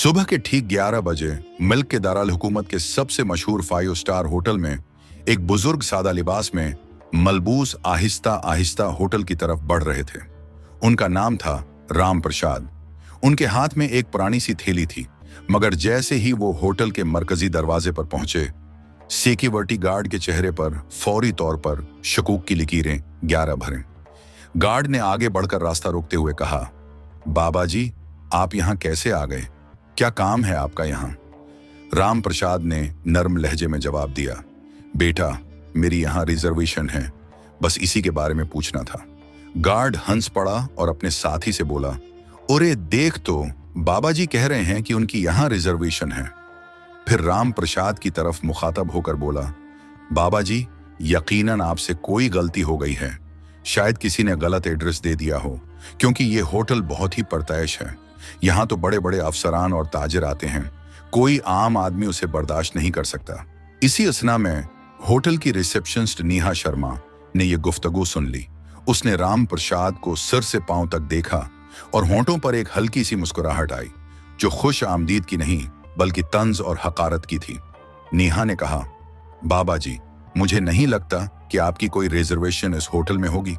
सुबह के ठीक 11 बजे मिल्क के दाराल हुकूमत के सबसे मशहूर 5 स्टार होटल में एक बुजुर्ग सादा लिबास में मलबूस आहिस्ता आहिस्ता होटल की तरफ बढ़ रहे थे। उनका नाम था राम प्रसाद। उनके हाथ में एक पुरानी सी थैली थी, मगर जैसे ही वो होटल के मरकजी दरवाजे पर पहुंचे, सिक्योरिटी गार्ड के चेहरे पर फौरी तौर पर शकूक की लकीरें 11 भरें। गार्ड ने आगे बढ़कर रास्ता रोकते हुए कहा, बाबा जी, आप यहाँ कैसे आ गए? क्या काम है आपका यहाँ? राम प्रसाद ने नर्म लहजे में जवाब दिया, बेटा, मेरी यहाँ रिजर्वेशन है, बस इसी के बारे में पूछना था। गार्ड हंस पड़ा और अपने साथी से बोला, अरे देख तो, बाबा जी कह रहे हैं कि उनकी यहाँ रिजर्वेशन है। फिर राम प्रसाद की तरफ मुखातब होकर बोला, बाबा जी, यकीनन आपसे कोई गलती हो गई है। शायद किसी ने गलत एड्रेस दे दिया हो, क्योंकि ये होटल बहुत ही परतैश है। यहाँ तो बड़े बड़े अफसरान और ताजिर आते हैं, कोई आम आदमी उसे बर्दाश्त नहीं कर सकता। इसी असना में होटल की रिसेप्शनिस्ट नेहा शर्मा ने यह गुफ्तगू सुन ली। उसने राम प्रसाद को सिर से पांव तक देखा और होंठों पर एक हल्की सी मुस्कुराहट आई, जो खुश आमदीद की नहीं बल्कि तंज और हकारत की थी। नेहा ने कहा, बाबा जी, मुझे नहीं लगता कि आपकी कोई रिजर्वेशन इस होटल में होगी।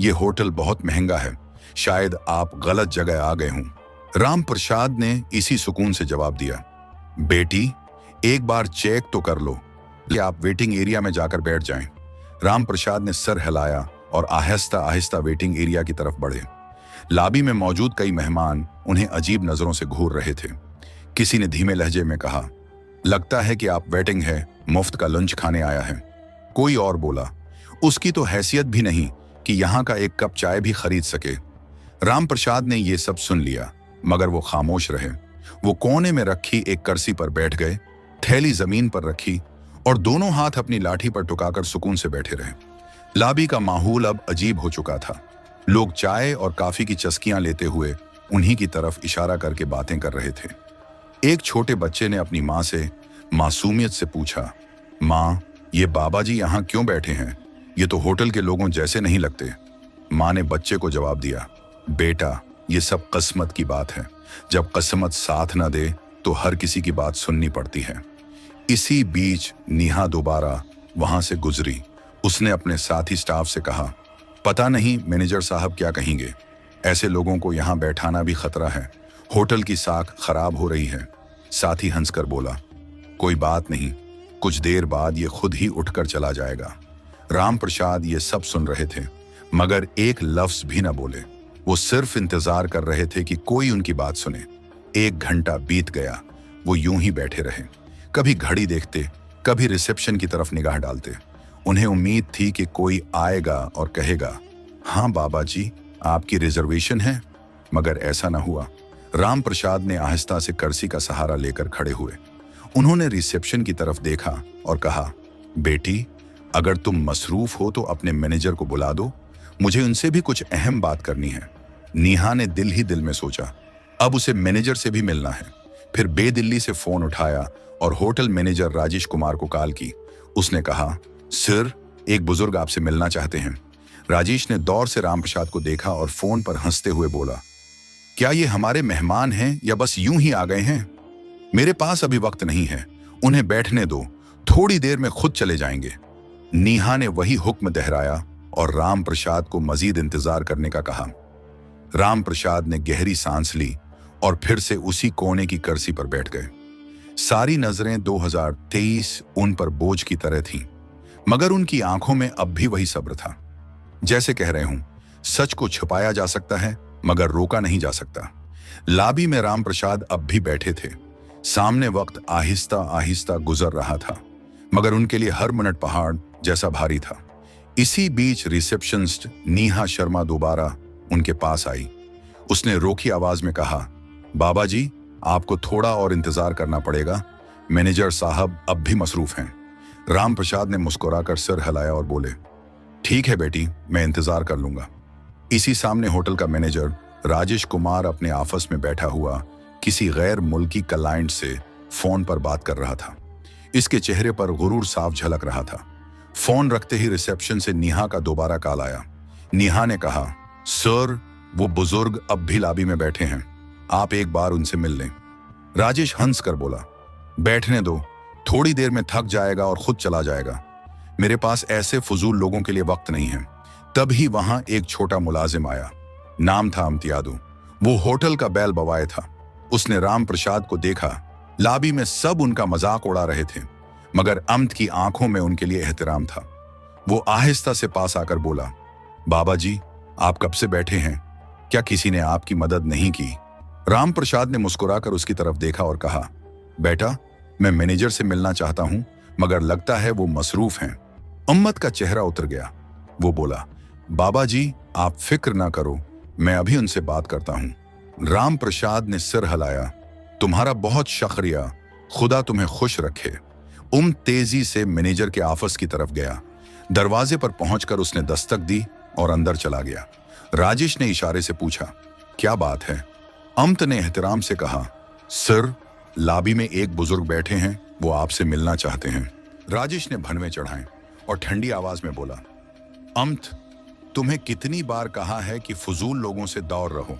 ये होटल बहुत महंगा है, शायद आप गलत जगह आ गए हों। राम प्रसाद ने इसी सुकून से जवाब दिया, बेटी, एक बार चेक तो कर लो कि आप वेटिंग एरिया में जाकर बैठ जाएं। राम प्रसाद ने सर हिलाया और आहिस्ता आहिस्ता वेटिंग एरिया की तरफ बढ़े। लॉबी में मौजूद कई मेहमान उन्हें अजीब नजरों से घूर रहे थे। किसी ने धीमे लहजे में कहा, लगता है कि आप वेटिंग है, मुफ्त का लंच खाने आया है। कोई और बोला, उसकी तो हैसियत भी नहीं कि यहाँ का एक कप चाय भी खरीद सके। राम प्रसाद ने यह सब सुन लिया, मगर वो खामोश रहे। वो कोने में रखी एक कुर्सी पर बैठ गए, थैली जमीन पर रखी और दोनों हाथ अपनी लाठी पर टुकाकर सुकून से बैठे रहे। लॉबी का माहौल अब अजीब हो चुका था। लोग चाय और कॉफी की चस्कियां लेते हुए उन्हीं की तरफ इशारा करके बातें कर रहे थे। एक छोटे बच्चे ने अपनी माँ से मासूमियत से पूछा, माँ, ये बाबा जी यहाँ क्यों बैठे हैं? ये तो होटल के लोगों जैसे नहीं लगते। माँ ने बच्चे को जवाब दिया, बेटा, ये सब किस्मत की बात है। जब किस्मत साथ न दे तो हर किसी की बात सुननी पड़ती है। इसी बीच नेहा दोबारा वहां से गुजरी। उसने अपने साथी स्टाफ से कहा, पता नहीं मैनेजर साहब क्या कहेंगे। ऐसे लोगों को यहाँ बैठाना भी खतरा है। होटल की साख खराब हो रही है। साथी हंसकर बोला, कोई बात नहीं, कुछ देर बाद ये खुद ही उठकर चला जाएगा। राम प्रसाद ये सब सुन रहे थे, मगर एक लफ्ज भी न बोले। वो सिर्फ इंतजार कर रहे थे कि कोई उनकी बात सुने। 1 घंटा बीत गया। वो यूं ही बैठे रहे, कभी घड़ी देखते, कभी रिसेप्शन की तरफ निगाह डालते। उन्हें उम्मीद थी कि कोई आएगा और कहेगा, हाँ बाबा जी, आपकी रिजर्वेशन है, मगर ऐसा न हुआ। राम प्रसाद ने आहिस्ता से कुर्सी का सहारा लेकर खड़े हुए। उन्होंने रिसेप्शन की तरफ देखा और कहा, बेटी, अगर तुम मसरूफ हो तो अपने मैनेजर को बुला दो, मुझे उनसे भी कुछ अहम बात करनी है। नेहा ने दिल ही दिल में सोचा, अब उसे मैनेजर से भी मिलना है। फिर बेदिल्ली से फोन उठाया और होटल मैनेजर राजेश कुमार को कॉल की। उसने कहा, सर, एक बुजुर्ग आपसे मिलना चाहते हैं। राजेश ने दौर से राम प्रसाद को देखा और फोन पर हंसते हुए बोला, क्या ये हमारे मेहमान हैं या बस यूं ही आ गए हैं? मेरे पास अभी वक्त नहीं है, उन्हें बैठने दो, थोड़ी देर में खुद चले जाएंगे। नेहा ने वही हुक्म दोहराया और राम प्रसाद को मजीद इंतजार करने का कहा। राम प्रसाद ने गहरी सांस ली और फिर से उसी कोने की कुर्सी पर बैठ गए। सारी नजरें 2023 उन पर बोझ की तरह थीं, मगर उनकी आंखों में अब भी वही सब्र था। जैसे कह रहे हूं, सच को छुपाया जा सकता है मगर रोका नहीं जा सकता। लॉबी में राम प्रसाद अब भी बैठे थे। सामने वक्त आहिस्ता आहिस्ता गुजर रहा था, मगर उनके लिए हर मिनट पहाड़ जैसा भारी था। इसी बीच रिसेप्शनिस्ट नेहा शर्मा दोबारा उनके पास आई। उसने रोकी आवाज में कहा, बाबा जी, आपको थोड़ा और इंतजार करना पड़ेगा, मैनेजर साहब अब भी मसरूफ हैं। राम प्रसाद ने मुस्कुराकर सिर हिलाया और बोले, ठीक है बेटी, मैं इंतजार कर लूंगा। इसी सामने होटल का मैनेजर राजेश कुमार अपने ऑफिस में बैठा हुआ किसी गैर मुल्की क्लाइंट से फोन पर बात कर रहा था। इसके चेहरे पर गुरूर साफ झलक रहा था। फोन रखते ही रिसेप्शन से नेहा का दोबारा कॉल आया। नेहा ने कहा, सर, वो बुजुर्ग अब भी लॉबी में बैठे हैं, आप एक बार उनसे मिल लें। राजेश हंस कर बोला, बैठने दो, थोड़ी देर में थक जाएगा और खुद चला जाएगा। मेरे पास ऐसे फजूल लोगों के लिए वक्त नहीं है। तभी वहां एक छोटा मुलाजिम आया। नाम था अम्तियादू। वो होटल का बैल बवाए था। उसने राम प्रसाद को देखा। लाबी में सब उनका मजाक उड़ा रहे थे, मगर अम्त की आंखों में उनके लिए एहतराम था। वो आहिस्ता से पास आकर बोला, बाबा जी, आप कब से बैठे हैं? क्या किसी ने आपकी मदद नहीं की? राम प्रसाद ने मुस्कुराकर उसकी तरफ देखा और कहा, बेटा, मैं मैनेजर से मिलना चाहता हूं, मगर लगता है वो मसरूफ हैं। उम्मत का चेहरा उतर गया। वो बोला, बाबा जी, आप फिक्र ना करो, मैं अभी उनसे बात करता हूं। राम प्रसाद ने सिर हिलाया। तुम्हारा बहुत शुक्रिया, खुदा तुम्हें खुश रखे। तेजी से मैनेजर के ऑफिस की तरफ गया। दरवाजे पर पहुंचकर उसने दस्तक दी और अंदर चला गया। राजेश ने इशारे से पूछा, क्या बात है? अम्त ने एहतराम से कहा, सर, लाबी में एक बुजुर्ग बैठे हैं, वो आपसे मिलना चाहते हैं। राजेश ने भनवे चढ़ाए और ठंडी आवाज में बोला, अम्त, तुम्हें कितनी बार कहा है कि फजूल लोगों से दूर रहो।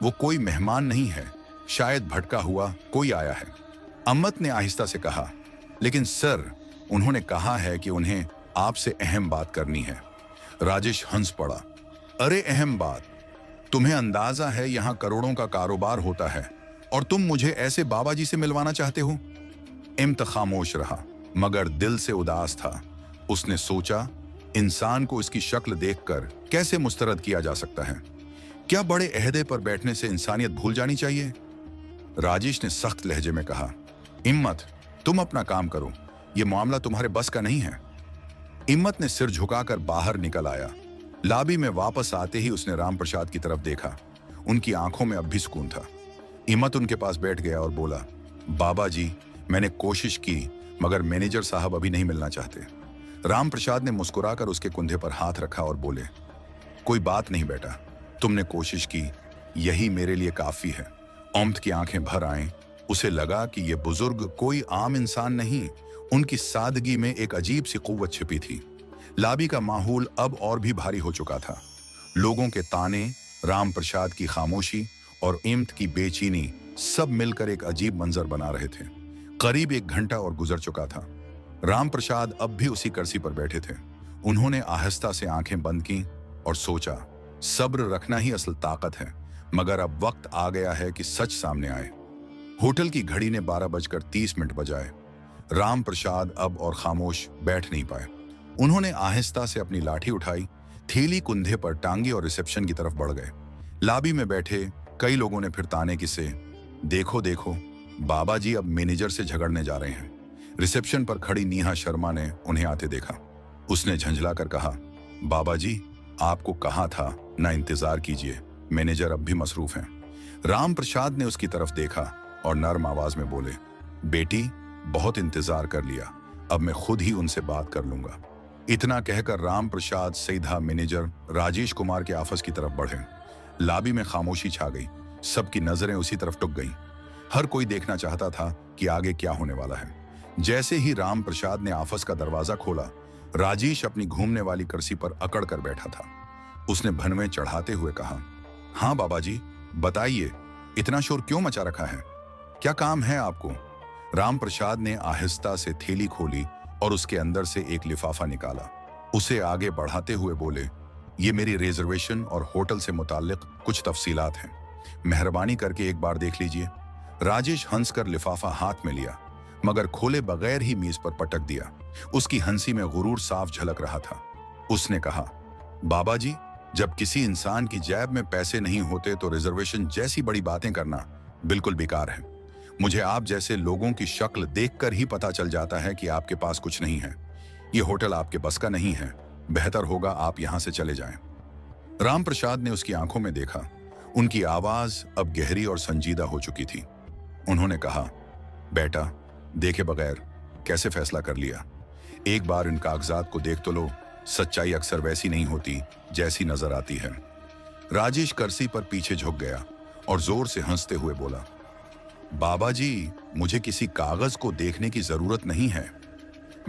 वो कोई मेहमान नहीं है, शायद भटका हुआ कोई आया है। अम्मत ने आहिस्ता से कहा, लेकिन सर, उन्होंने कहा है कि उन्हें आपसे अहम बात करनी है। राजेश हंस पड़ा। अरे अहम बात? तुम्हें अंदाजा है यहां करोड़ों का कारोबार होता है और तुम मुझे ऐसे बाबा जी से मिलवाना चाहते हो? इम्त खामोश रहा, मगर दिल से उदास था। उसने सोचा, इंसान को इसकी शक्ल देखकर कैसे मुस्तरद किया जा सकता है? क्या बड़े अहदे पर बैठने से इंसानियत भूल जानी चाहिए? राजेश ने सख्त लहजे में कहा, इम्मत, तुम अपना काम करो, यह मामला तुम्हारे बस का नहीं है। इम्मत ने सिर झुकाकर बाहर निकल आया। लाबी में वापस आते ही उसने राम प्रसाद की तरफ देखा। उनकी आंखों में अब भी सुकून था। इम्मत उनके पास बैठ गया और बोला, बाबा जी, मैंने कोशिश की, मगर मैनेजर साहब अभी नहीं मिलना चाहते। राम प्रसाद ने मुस्कुराकर उसके कंधे पर हाथ रखा और बोले, कोई बात नहीं बेटा, तुमने कोशिश की, यही मेरे लिए काफी है। अम्त की आंखें भर आएं। उसे लगा कि ये बुजुर्ग कोई आम इंसान नहीं, उनकी सादगी में एक अजीब सी कुव्वत छिपी थी। लाबी का माहौल अब और भी भारी हो चुका था। लोगों के ताने, राम प्रसाद की खामोशी और इम्त की बेचैनी सब मिलकर एक अजीब मंजर बना रहे थे। करीब 1 घंटा और गुजर चुका था। राम प्रसाद अब भी उसी कुर्सी पर बैठे थे। उन्होंने आहिस्ता से आंखें बंद की और सोचा, सब्र रखना ही असल ताकत है, मगर अब वक्त आ गया है कि सच सामने आए। होटल की घड़ी ने 12:30 बजाए। राम प्रसाद अब और खामोश बैठ नहीं पाए। उन्होंने आहिस्ता से अपनी लाठी उठाई, थैली कंधे पर टांगी और रिसेप्शन की तरफ बढ़ गए। लाबी में बैठे कई लोगों ने फिर ताने किसे, देखो देखो, बाबा जी अब मैनेजर से झगड़ने जा रहे हैं। रिसेप्शन पर खड़ी नेहा शर्मा ने उन्हें आते देखा। उसने झंझलाकर कहा, बाबा जी, आपको कहा था ना, इंतजार कीजिए, मैनेजर अब भी मसरूफ हैं। राम प्रसाद ने उसकी तरफ देखा और नर्म आवाज में बोले, बेटी, बहुत इंतजार कर लिया, अब मैं खुद ही उनसे बात कर लूंगा। इतना कहकर राम प्रसाद सीधा मैनेजर राजेश कुमार के ऑफिस की तरफ बढ़े। लाबी में खामोशी छा गई। सबकी नजरें उसी तरफ टुक गईं। हर कोई देखना चाहता था कि आगे क्या होने वाला है। जैसे ही राम प्रसाद ने ऑफिस का दरवाजा खोला, राजेश अपनी घूमने वाली कुर्सी पर अकड़ कर बैठा था। उसने भनवें चढ़ाते हुए कहा, हाँ बाबा जी, बताइए, इतना शोर क्यों मचा रखा है? क्या काम है आपको? राम प्रसाद ने आहिस्ता से थैली खोली और उसके अंदर से एक लिफाफा निकाला। उसे आगे बढ़ाते हुए बोले, ये मेरी रिजर्वेशन और होटल से मुताल्लिक कुछ तफसीलात हैं, मेहरबानी करके एक बार देख लीजिए। राजेश हंसकर लिफाफा हाथ में लिया, मगर खोले बगैर ही मीज पर पटक दिया। उसकी हंसी में गुरूर साफ झलक रहा था। उसने कहा, बाबा जी, जब किसी इंसान की जेब में पैसे नहीं होते तो रिजर्वेशन जैसी बड़ी बातें करना बिल्कुल बेकार है। मुझे आप जैसे लोगों की शक्ल देखकर ही पता चल जाता है कि आपके पास कुछ नहीं है। ये होटल आपके बस का नहीं है, बेहतर होगा आप यहां से चले जाएं। राम प्रसाद ने उसकी आंखों में देखा। उनकी आवाज अब गहरी और संजीदा हो चुकी थी। उन्होंने कहा, बेटा, देखे बगैर कैसे फैसला कर लिया? एक बार इन कागजात को देख तो लो, सच्चाई अक्सर वैसी नहीं होती जैसी नजर आती है। राजेश कुर्सी पर पीछे झुक गया और जोर से हंसते हुए बोला, बाबा जी, मुझे किसी कागज को देखने की जरूरत नहीं है।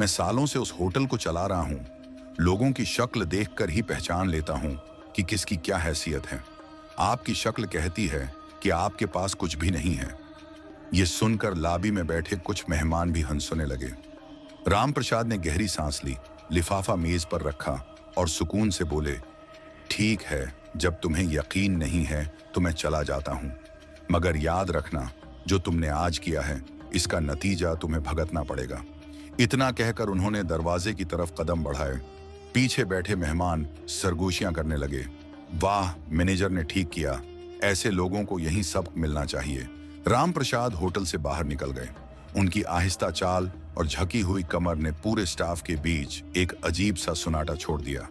मैं सालों से उस होटल को चला रहा हूं। लोगों की शक्ल देखकर ही पहचान लेता हूं कि किसकी क्या हैसियत है। आपकी शक्ल कहती है कि आपके पास कुछ भी नहीं है। ये सुनकर लाबी में बैठे कुछ मेहमान भी हंसने लगे। राम प्रसाद ने गहरी सांस ली, लिफाफा मेज पर रखा और सुकून से बोले, ठीक है, जब तुम्हें यकीन नहीं है तो मैं चला जाता हूं, मगर याद रखना, जो तुमने आज किया है इसका नतीजा तुम्हें भुगतना पड़ेगा। इतना कहकर उन्होंने दरवाजे की तरफ कदम बढ़ाए। पीछे बैठे मेहमान सरगोशियां करने लगे। वाह, मैनेजर ने ठीक किया, ऐसे लोगों को यही सबक मिलना चाहिए। राम प्रसाद होटल से बाहर निकल गए। उनकी आहिस्ता चाल और झकी हुई कमर ने पूरे स्टाफ के बीच एक अजीब सा सुनाटा छोड़ दिया।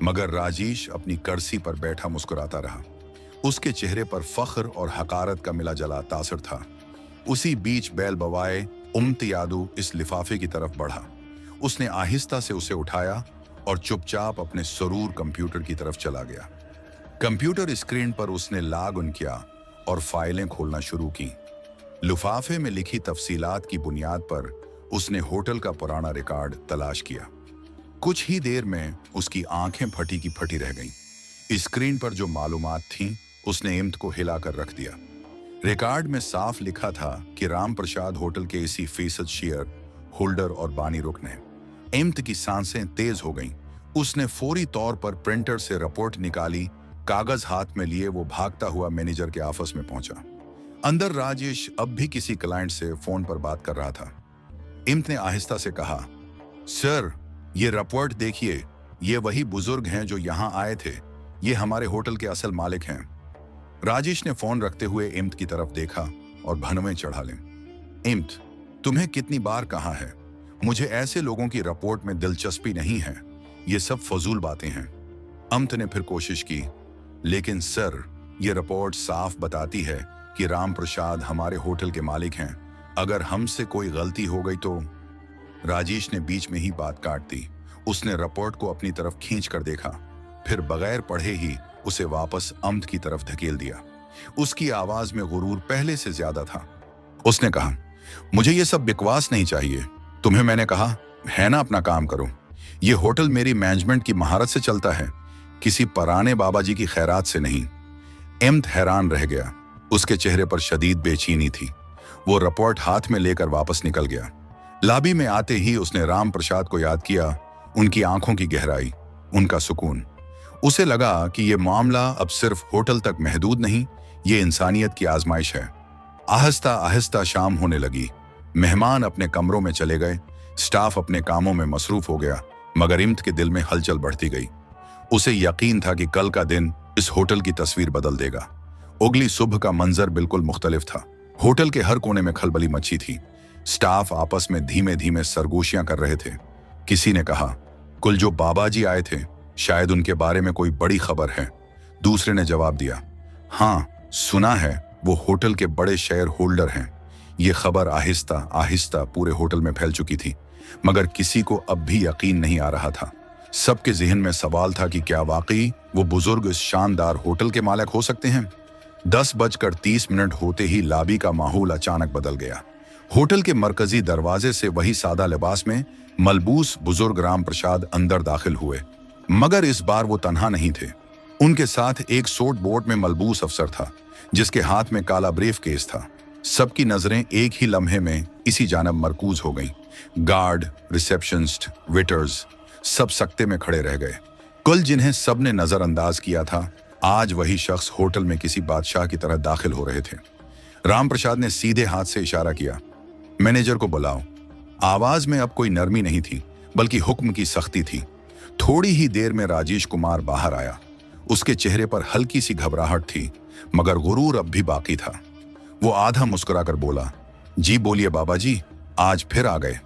मगर राजेश अपनी कुर्सी पर बैठा मुस्कुराता रहा। उसके चेहरे पर फख्र और हकारत का मिला जला तासर था। उसी बीच बैल बवाए इम्तियादु इस लिफाफे की तरफ बढ़ा। उसने आहिस्ता से उसे उठाया और चुपचाप अपने सरूर कंप्यूटर की तरफ चला गया। कंप्यूटर स्क्रीन पर उसने लॉग इन किया और फाइलें खोलना शुरू की। लिफाफे में लिखी तफसीलात की बुनियाद पर उसने होटल का पुराना रिकॉर्ड तलाश किया। कुछ ही देर में उसकी आंखें फटी की फटी रह गईं। स्क्रीन पर जो मालूमात थीं, उसने इम्त को हिलाकर रख दिया। रिकॉर्ड में साफ लिखा था कि राम प्रसाद होटल के इसी फीसद शेयर होल्डर और बानी रुकन हैं। इम्त की सांसें तेज हो गईं। उसने फौरी तौर पर प्रिंटर से रिपोर्ट निकाली। कागज हाथ में लिए वो भागता हुआ मैनेजर के ऑफिस में पहुंचा। अंदर राजेश अब भी किसी क्लाइंट से फोन पर बात कर रहा था। इम्त ने आहिस्ता से कहा, सर, ये रिपोर्ट देखिए, ये वही बुजुर्ग हैं जो यहां आए थे। ये हमारे होटल के असल मालिक हैं। राजेश ने फोन रखते हुए इम्त की तरफ देखा और भनवें चढ़ा ले। इम्त, तुम्हें कितनी बार कहा है, मुझे ऐसे लोगों की रिपोर्ट में दिलचस्पी नहीं है। ये सब फजूल बातें हैं। इम्त ने फिर कोशिश की, लेकिन सर, ये रिपोर्ट साफ बताती है कि राम प्रसाद हमारे होटल के मालिक हैं। अगर हमसे कोई गलती हो गई तो। राजेश ने बीच में ही बात काट दी। उसने रिपोर्ट को अपनी तरफ खींच कर देखा, फिर बगैर पढ़े ही उसे वापस इम्त की तरफ धकेल दिया। उसकी आवाज में गुरूर पहले से ज्यादा था। उसने कहा, मुझे ये सब बकवास नहीं चाहिए। तुम्हें मैंने कहा है ना, अपना काम करो। ये होटल मेरी मैनेजमेंट की महारत से चलता है, किसी पुराने बाबा जी की खैरात से नहीं। इम्त हैरान रह गया। उसके चेहरे पर शदीद बेचैनी थी। वो रिपोर्ट हाथ में लेकर वापस निकल गया। लॉबी में आते ही उसने राम प्रसाद को याद किया। उनकी आंखों की गहराई, उनका सुकून। उसे लगा कि ये मामला अब सिर्फ होटल तक महदूद नहीं, ये इंसानियत की आजमाइश है। आहिस्ता आहिस्ता शाम होने लगी। मेहमान अपने कमरों में चले गए। स्टाफ अपने कामों में मसरूफ हो गया, मगर इम्त के दिल में हलचल बढ़ती गई। उसे यकीन था कि कल का दिन इस होटल की तस्वीर बदल देगा। अगली सुबह का मंजर बिल्कुल मुख्तलिफ था। होटल के हर कोने में खलबली मची थी। स्टाफ आपस में धीमे धीमे सरगोशियां कर रहे थे। किसी ने कहा, कुल जो बाबा जी आए थे, शायद उनके बारे में कोई बड़ी खबर है। दूसरे ने जवाब दिया, हाँ, सुना है, वो होटल के बड़े शेयर होल्डर हैं। ये खबर आहिस्ता आहिस्ता पूरे होटल में फैल चुकी थी, मगर किसी को अब भी यकीन नहीं आ रहा था। सबके जहन में सवाल था कि क्या वाकई वो बुजुर्ग इस शानदार होटल के मालिक हो सकते हैं। 10:30 होते ही लॉबी का माहौल अचानक बदल गया। होटल के मरकजी दरवाजे से वही सादा लिबास में मलबूस बुजुर्ग राम प्रसाद अंदर दाखिल हुए, मगर इस बार वो तन्हा नहीं थे। उनके साथ एक सोट बोर्ड में मलबूस अफसर था, जिसके हाथ में काला ब्रीफ केस था। सबकी नजरें एक ही लम्हे में इसी जानब मरकूज हो गईं। गार्ड, रिसेप्शनिस्ट, वेटर्स सब सकते में खड़े रह गए। कुल जिन्हें सबने नजरअंदाज किया था, आज वही शख्स होटल में किसी बादशाह की तरह दाखिल हो रहे थे। राम प्रसाद ने सीधे हाथ से इशारा किया, मैनेजर को बुलाओ। आवाज में अब कोई नरमी नहीं थी, बल्कि हुक्म की सख्ती थी। थोड़ी ही देर में राजेश कुमार बाहर आया। उसके चेहरे पर हल्की सी घबराहट थी, मगर गुरूर अब भी बाकी था। वो आधा मुस्कुराकर बोला, जी बोलिए बाबा जी, आज फिर आ गए।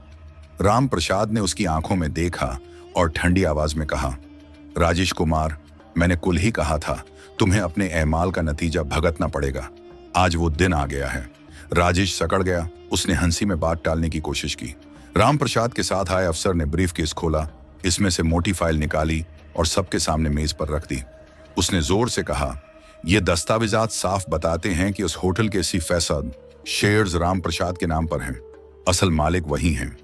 राम प्रसाद ने उसकी आंखों में देखा और ठंडी आवाज में कहा, राजेश कुमार, मैंने कुल ही कहा था, तुम्हें अपने एमाल का नतीजा भुगतना पड़ेगा। आज वो दिन आ गया है। राजेश सकड़ गया। उसने हंसी में बात टालने की कोशिश की। राम प्रसाद के साथ आए अफसर ने ब्रीफ केस खोला, इसमें से मोटी फाइल निकाली और सबके सामने मेज पर रख दी। उसने जोर से कहा, ये दस्तावेजात साफ बताते हैं कि उस होटल के 80% शेयर्स राम प्रसाद के नाम पर हैं। असल मालिक वही हैं।